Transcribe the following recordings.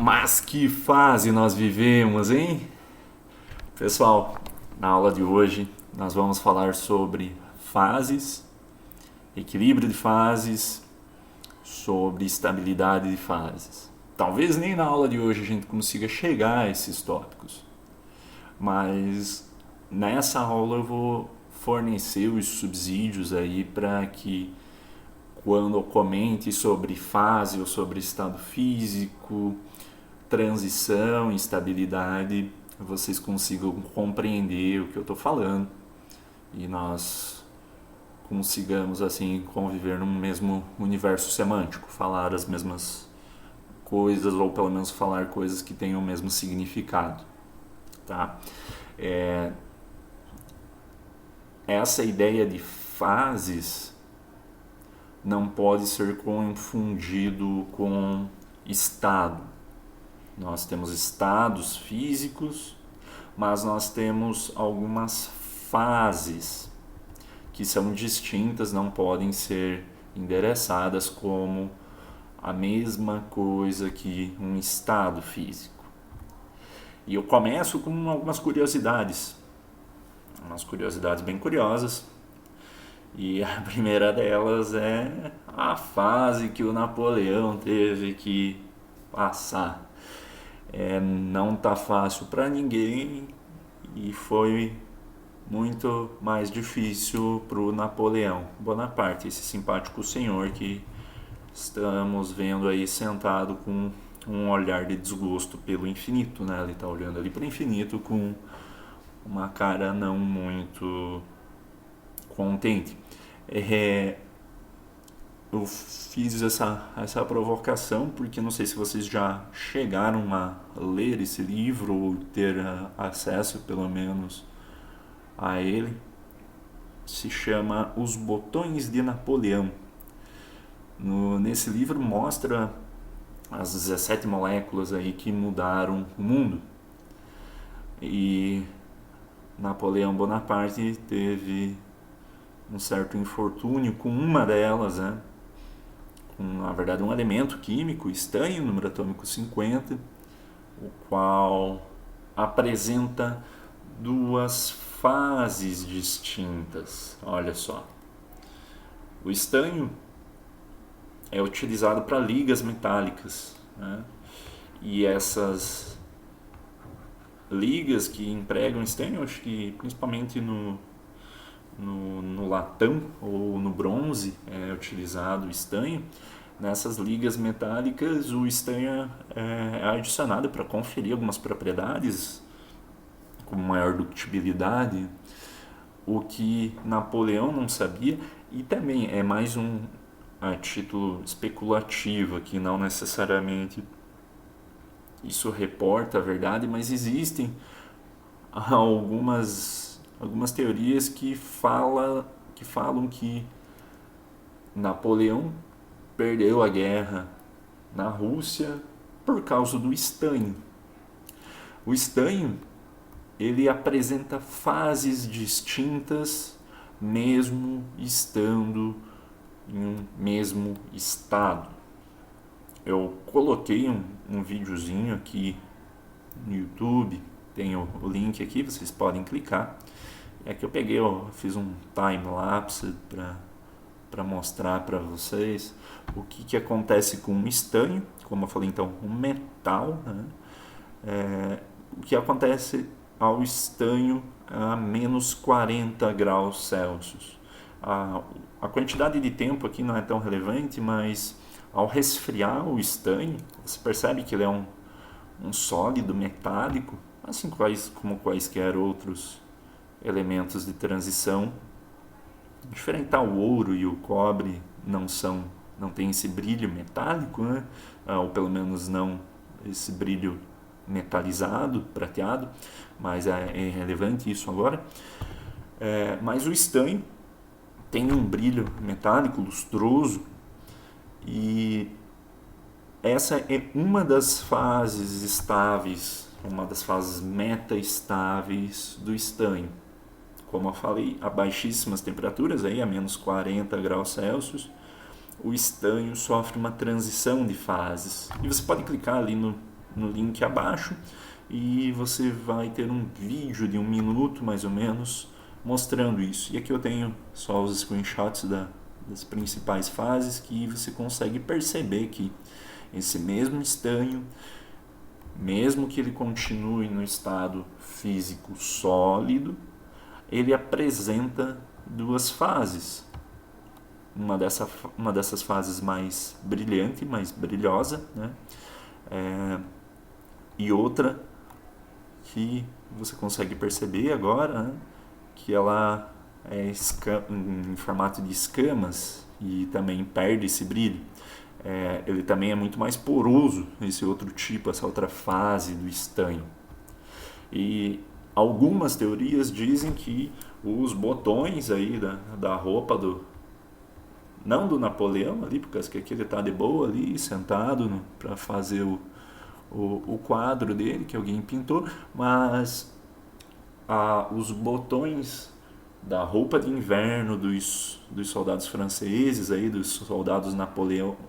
Mas que fase nós vivemos, hein? Pessoal, na aula de hoje nós vamos falar sobre fases, equilíbrio de fases, sobre estabilidade de fases. Talvez nem na aula de hoje a gente consiga chegar a esses tópicos, mas nessa aula eu vou fornecer os subsídios aí para que quando eu comente sobre fase ou sobre estado físico, transição, estabilidade, vocês consigam compreender o que eu estou falando e nós consigamos assim conviver no mesmo universo semântico, falar as mesmas coisas ou pelo menos falar coisas que tenham o mesmo significado, tá? Essa ideia de fases não pode ser confundido com estado. Nós temos estados físicos, mas nós temos algumas fases que são distintas, não podem ser endereçadas como a mesma coisa que um estado físico. E eu começo com algumas curiosidades, umas curiosidades bem curiosas. E a primeira delas é a fase que o Napoleão teve que passar. Não tá fácil para ninguém e foi muito mais difícil para o Napoleão Bonaparte, esse simpático senhor que estamos vendo aí sentado com um olhar de desgosto pelo infinito, né? Ele está olhando ali para o infinito com uma cara não muito contente. Eu fiz essa provocação porque não sei se vocês já chegaram a ler esse livro ou ter acesso pelo menos a ele. Se chama Os Botões de Napoleão. Nesse livro mostra as 17 moléculas aí que mudaram o mundo. E Napoleão Bonaparte teve um certo infortúnio com uma delas, né? Com, na verdade, um elemento químico, estanho, número atômico 50, o qual apresenta duas fases distintas. Olha só. O estanho é utilizado para ligas metálicas, né? E essas ligas que empregam estanho, acho que principalmente no latão ou no bronze é utilizado o estanho. Nessas ligas metálicas o estanho é adicionado para conferir algumas propriedades como maior ductibilidade, o que Napoleão não sabia, e também é mais a título especulativo aqui, não necessariamente isso reporta a verdade, mas existem algumas teorias que falam que Napoleão perdeu a guerra na Rússia por causa do estanho. O estanho, ele apresenta fases distintas mesmo estando em um mesmo estado. Eu coloquei um videozinho aqui no YouTube, tem o link aqui, vocês podem clicar. É que eu fiz um time-lapse para mostrar para vocês o que acontece com o estanho, como eu falei então, um metal, né? O que acontece ao estanho a menos 40 graus Celsius. A quantidade de tempo aqui não é tão relevante, mas ao resfriar o estanho, você percebe que ele é um sólido metálico, assim como quaisquer outros elementos de transição. Diferente o ouro e o cobre não tem esse brilho metálico, né? Ou pelo menos não esse brilho metalizado, prateado, mas é irrelevante isso agora. Mas o estanho tem um brilho metálico, lustroso, e essa é uma das fases estáveis, uma das fases metaestáveis do estanho. Como eu falei, a baixíssimas temperaturas, aí, a menos 40 graus Celsius, o estanho sofre uma transição de fases. E você pode clicar ali no no link abaixo e você vai ter um vídeo de 1 minuto mais ou menos mostrando isso. E aqui eu tenho só os screenshots das principais fases, que você consegue perceber que esse mesmo estanho, mesmo que ele continue no estado físico sólido, ele apresenta duas fases. Uma dessas fases mais brilhante, mais brilhosa, né? E outra que você consegue perceber agora, né? Que ela é em formato de escamas e também perde esse brilho. Ele também é muito mais poroso, esse outro tipo, essa outra fase do estanho. E algumas teorias dizem que os botões aí da roupa não do Napoleão ali, porque aqui ele está de boa ali, sentado para fazer o quadro dele, que alguém pintou, mas os botões da roupa de inverno dos soldados franceses, aí, dos soldados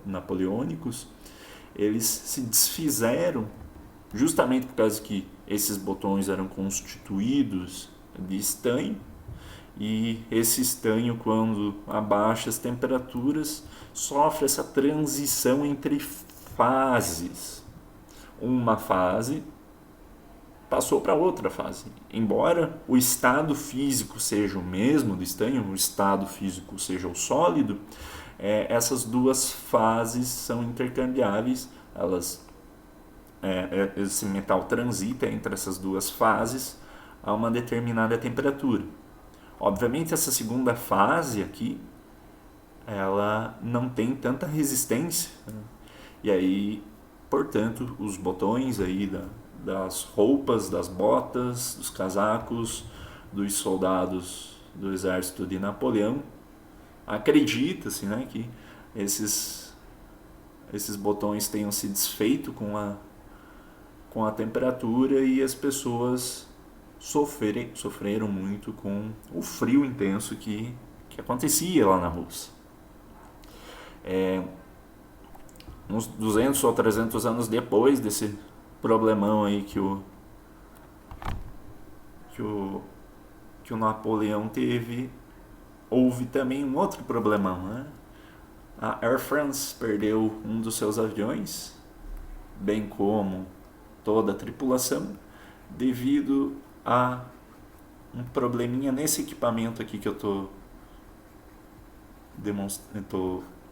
napoleônicos, eles se desfizeram justamente por causa que esses botões eram constituídos de estanho, e esse estanho, quando abaixa as temperaturas, sofre essa transição entre fases. Uma fase passou para outra fase. Embora o estado físico seja o mesmo do estanho, o estado físico seja o sólido, essas duas fases são intercambiáveis. Esse metal transita entre essas duas fases a uma determinada temperatura. Obviamente essa segunda fase aqui, ela não tem tanta resistência, né? E aí, portanto, os botões aí das roupas, das botas, dos casacos, dos soldados do exército de Napoleão, acredita-se, né, que esses botões tenham se desfeito com a temperatura, e as pessoas sofreram muito com o frio intenso que acontecia lá na Rússia. Uns 200 ou 300 anos depois desse problemão aí que o Napoleão teve, houve também um outro problemão, né? A Air France perdeu um dos seus aviões, bem como toda a tripulação, devido a um probleminha nesse equipamento aqui que eu estou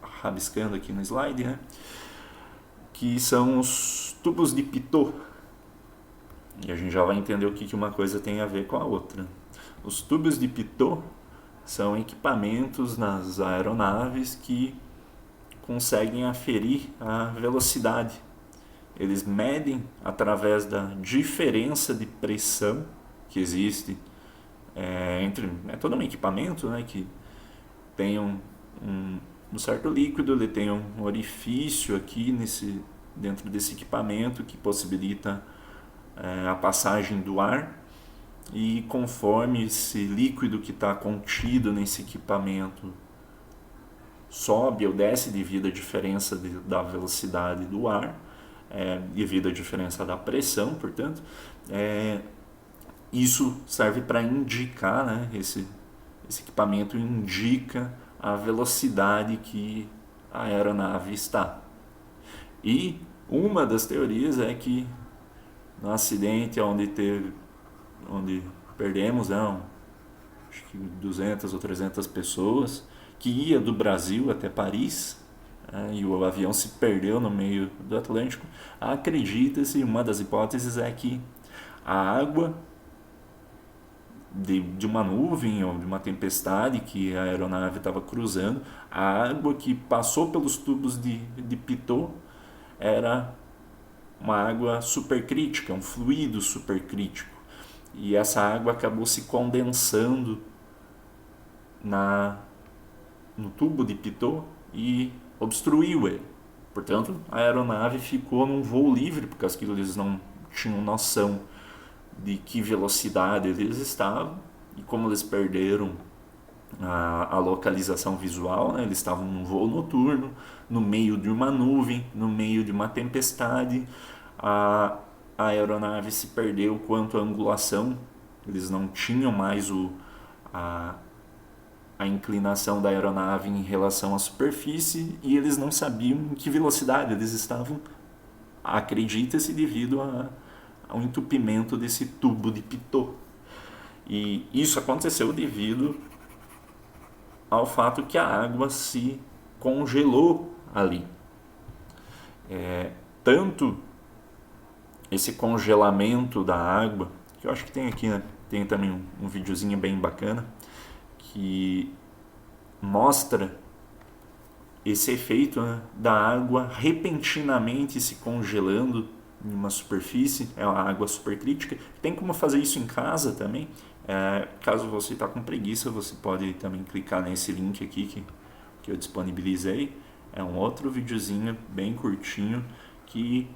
rabiscando aqui no slide, né? Que são os tubos de Pitot. E a gente já vai entender o que uma coisa tem a ver com a outra. Os tubos de Pitot são equipamentos nas aeronaves que conseguem aferir a velocidade. Eles medem através da diferença de pressão que existe entre todo um equipamento, né, que tem um certo líquido, ele tem um orifício aqui dentro desse equipamento que possibilita a passagem do ar, e conforme esse líquido que está contido nesse equipamento sobe ou desce devido à diferença da velocidade do ar, devido à diferença da pressão, portanto, isso serve para indicar, né, esse equipamento indica a velocidade que a aeronave está. E uma das teorias é que no acidente onde perdemos, acho que 200 ou 300 pessoas, que ia do Brasil até Paris, e o avião se perdeu no meio do Atlântico, acredita-se, uma das hipóteses é que a água de uma nuvem ou de uma tempestade que a aeronave estava cruzando, a água que passou pelos tubos de Pitot era uma água supercrítica, um fluido supercrítico, e essa água acabou se condensando no tubo de Pitot e obstruiu ele. Portanto, a aeronave ficou num voo livre, porque eles não tinham noção de que velocidade eles estavam, e como eles perderam a localização visual, né, eles estavam num voo noturno, no meio de uma nuvem, no meio de uma tempestade, a aeronave se perdeu quanto à angulação, eles não tinham mais a inclinação da aeronave em relação à superfície e eles não sabiam em que velocidade eles estavam, acredita-se, devido ao entupimento desse tubo de Pitot. E isso aconteceu devido ao fato que a água se congelou ali. Tanto esse congelamento da água, que eu acho que tem aqui, né? Tem também um videozinho bem bacana que mostra esse efeito, né, da água repentinamente se congelando em uma superfície, é uma água supercrítica. Tem como fazer isso em casa também. Caso você está com preguiça, você pode também clicar nesse link aqui que eu disponibilizei. É um outro videozinho bem curtinho que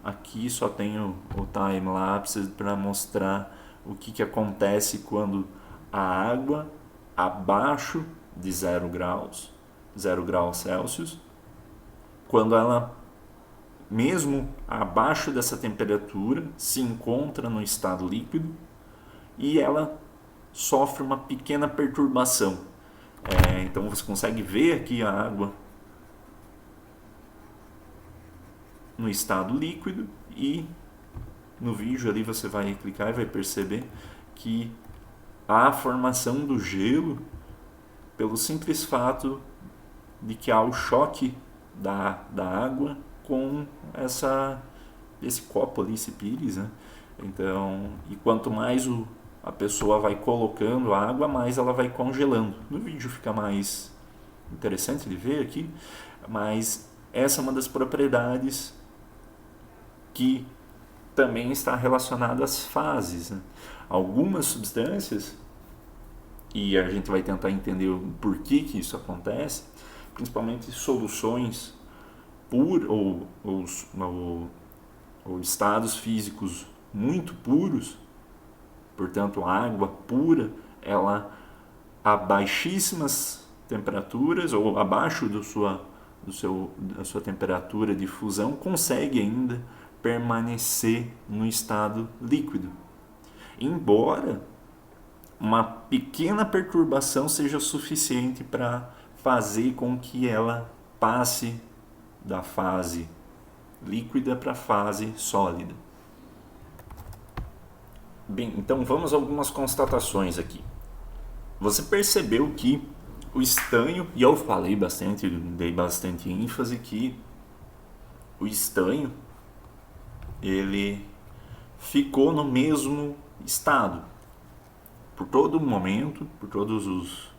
aqui só tem o time-lapse para mostrar o que acontece quando a água abaixo de 0 graus Celsius, quando ela, mesmo abaixo dessa temperatura, se encontra no estado líquido e ela sofre uma pequena perturbação. Então você consegue ver aqui a água no estado líquido e no vídeo ali você vai clicar e vai perceber que há a formação do gelo pelo simples fato de que há o choque da água com esse copo ali, esse pires, né? Então, e quanto mais a pessoa vai colocando a água, mais ela vai congelando. No vídeo fica mais interessante de ver aqui, mas essa é uma das propriedades que também está relacionada às fases, né? Algumas substâncias, e a gente vai tentar entender o porquê que isso acontece, principalmente soluções ou estados físicos muito puros, portanto a água pura, ela a baixíssimas temperaturas ou abaixo da sua temperatura de fusão consegue ainda permanecer no estado líquido, embora uma pequena perturbação seja suficiente para fazer com que ela passe da fase líquida para a fase sólida. Bem, então vamos a algumas constatações aqui. Você percebeu que o estanho, e eu falei bastante, dei bastante ênfase que o estanho ele ficou no mesmo estado por todo o momento, por todos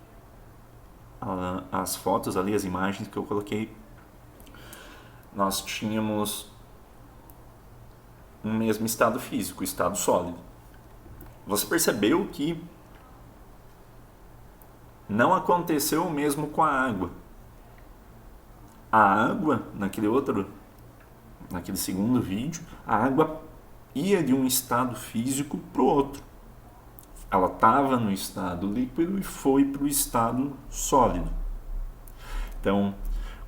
as fotos ali, as imagens que eu coloquei. Nós tínhamos um mesmo estado físico, estado sólido. Você percebeu que não aconteceu o mesmo com a água. A água, naquele segundo vídeo, a água ia de um estado físico para o outro. Ela estava no estado líquido e foi para o estado sólido. Então,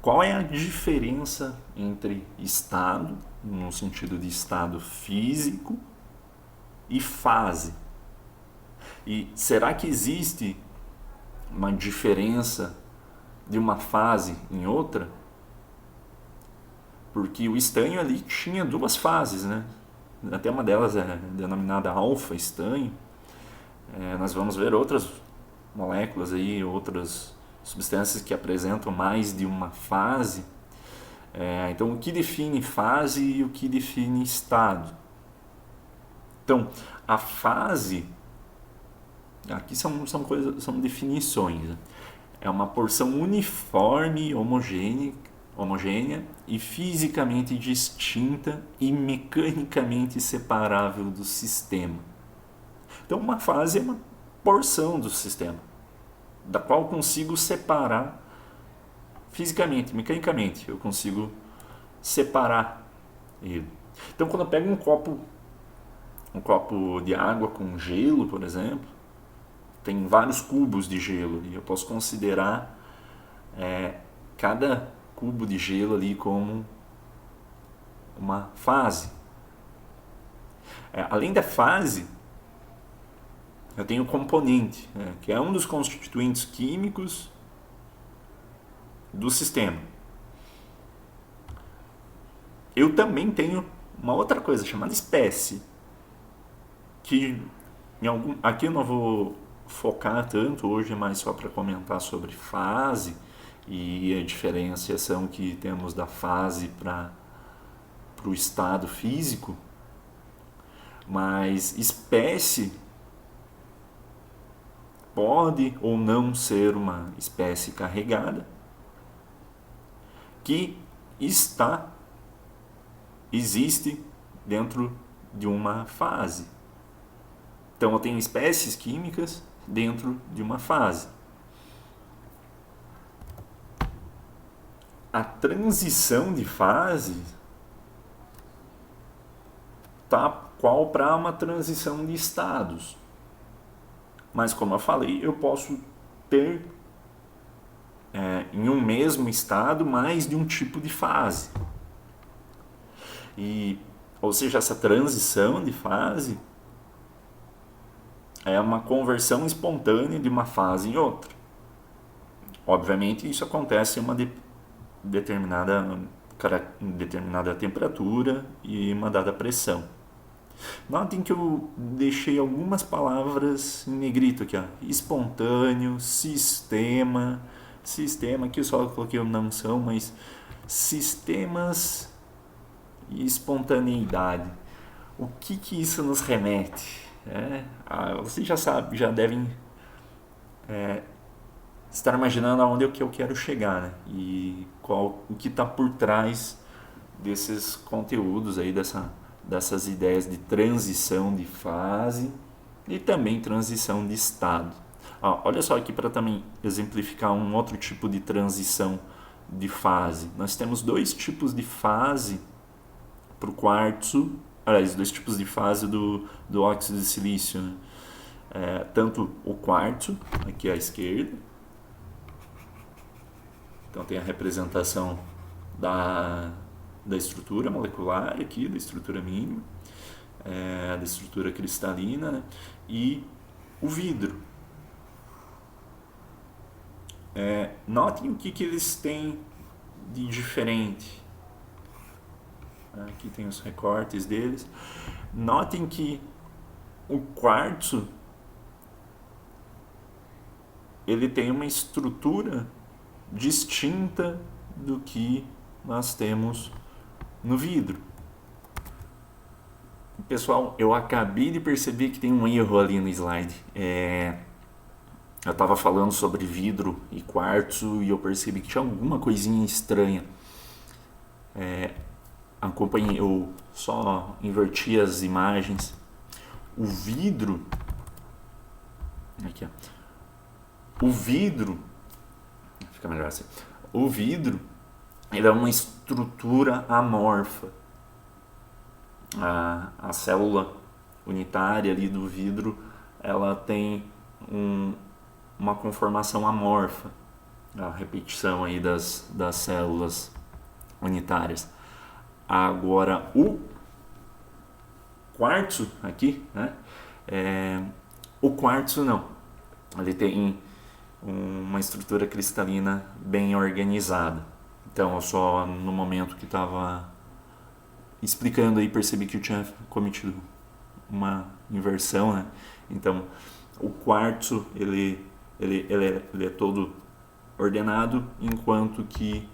qual é a diferença entre estado, no sentido de estado físico, e fase? E será que existe uma diferença de uma fase em outra? Porque o estanho ali tinha duas fases, né? Até uma delas é denominada alfa-estanho. Nós vamos ver outras moléculas aí, outras substâncias que apresentam mais de uma fase. Então, o que define fase e o que define estado? Então, a fase, aqui são definições, né? É uma porção uniforme, homogênea e fisicamente distinta e mecanicamente separável do sistema. Então, uma fase é uma porção do sistema, da qual eu consigo separar fisicamente, mecanicamente, eu consigo separar ele. Então, quando eu pego um copo de água com gelo, por exemplo, tem vários cubos de gelo e eu posso considerar cada cubo de gelo ali como uma fase. Além da fase, eu tenho o componente, que é um dos constituintes químicos do sistema. Eu também tenho uma outra coisa chamada espécie, que aqui eu não vou focar tanto, hoje é mais só para comentar sobre fase e a diferenciação que temos da fase para o estado físico, mas espécie pode ou não ser uma espécie carregada que existe dentro de uma fase. Então eu tenho espécies químicas dentro de uma fase. A transição de fase tá qual para uma transição de estados. Mas como eu falei, eu posso ter em um mesmo estado mais de um tipo de fase. Ou seja, essa transição de fase é uma conversão espontânea de uma fase em outra. Obviamente isso acontece em uma determinada temperatura e uma dada pressão. Notem que eu deixei algumas palavras em negrito aqui, ó. Espontâneo, sistema, aqui eu só coloquei não são, mas sistemas e espontaneidade. O que isso nos remete? Vocês já devem estar imaginando aonde eu quero chegar, né? E o que está por trás desses conteúdos aí, dessas ideias de transição de fase e também transição de estado. Olha só aqui para também exemplificar um outro tipo de transição de fase. Nós temos dois tipos de fase para o quartzo, aliás, dois tipos de fase do óxido de silício, né? Tanto o quartzo, aqui à esquerda, então tem a representação da estrutura molecular aqui, da estrutura mínima, da estrutura cristalina, né? E o vidro. Notem o que eles têm de diferente. Aqui tem os recortes deles. Notem que o quartzo ele tem uma estrutura distinta do que nós temos no vidro. Pessoal, eu acabei de perceber que tem um erro ali no slide. Eu estava falando sobre vidro e quartzo e eu percebi que tinha alguma coisinha estranha. Acompanhei, eu só inverti as imagens. O vidro, aqui, ó. O vidro, fica melhor assim. O vidro, ele é uma estrutura amorfa. A célula unitária ali do vidro, ela tem uma conformação amorfa, a repetição aí das células unitárias. Agora o quartzo aqui, né? O quartzo não, ele tem uma estrutura cristalina bem organizada. Então eu só no momento que estava explicando aí percebi que eu tinha cometido uma inversão, né? Então o quartzo ele é todo ordenado, enquanto que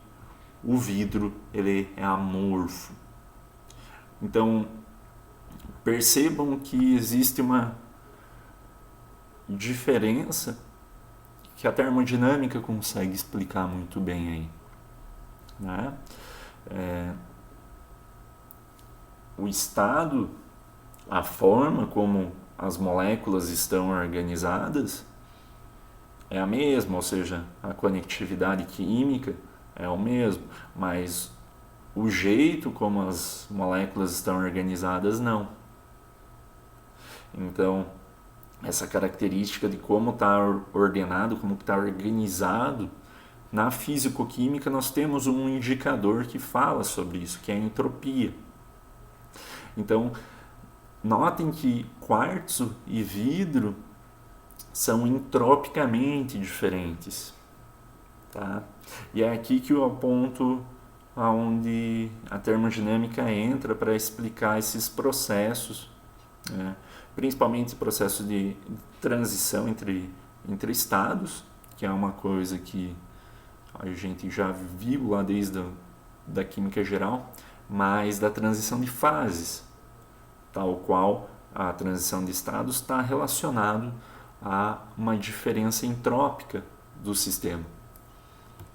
o vidro ele é amorfo. Então percebam que existe uma diferença que a termodinâmica consegue explicar muito bem aí, né? O estado, a forma como as moléculas estão organizadas é a mesma, ou seja, a conectividade química é o mesmo, mas o jeito como as moléculas estão organizadas não. Então, essa característica de como está ordenado, como está organizado, na físico-química nós temos um indicador que fala sobre isso, que é a entropia. Então, Notem que quartzo e vidro são entropicamente diferentes. Tá? E é aqui que eu aponto aonde a termodinâmica entra para explicar esses processos, né? Principalmente esse processo de transição entre estados, que é uma coisa que a gente já viu lá desde da química geral, mas da transição de fases, tal qual a transição de estados está relacionado a uma diferença entrópica do sistema.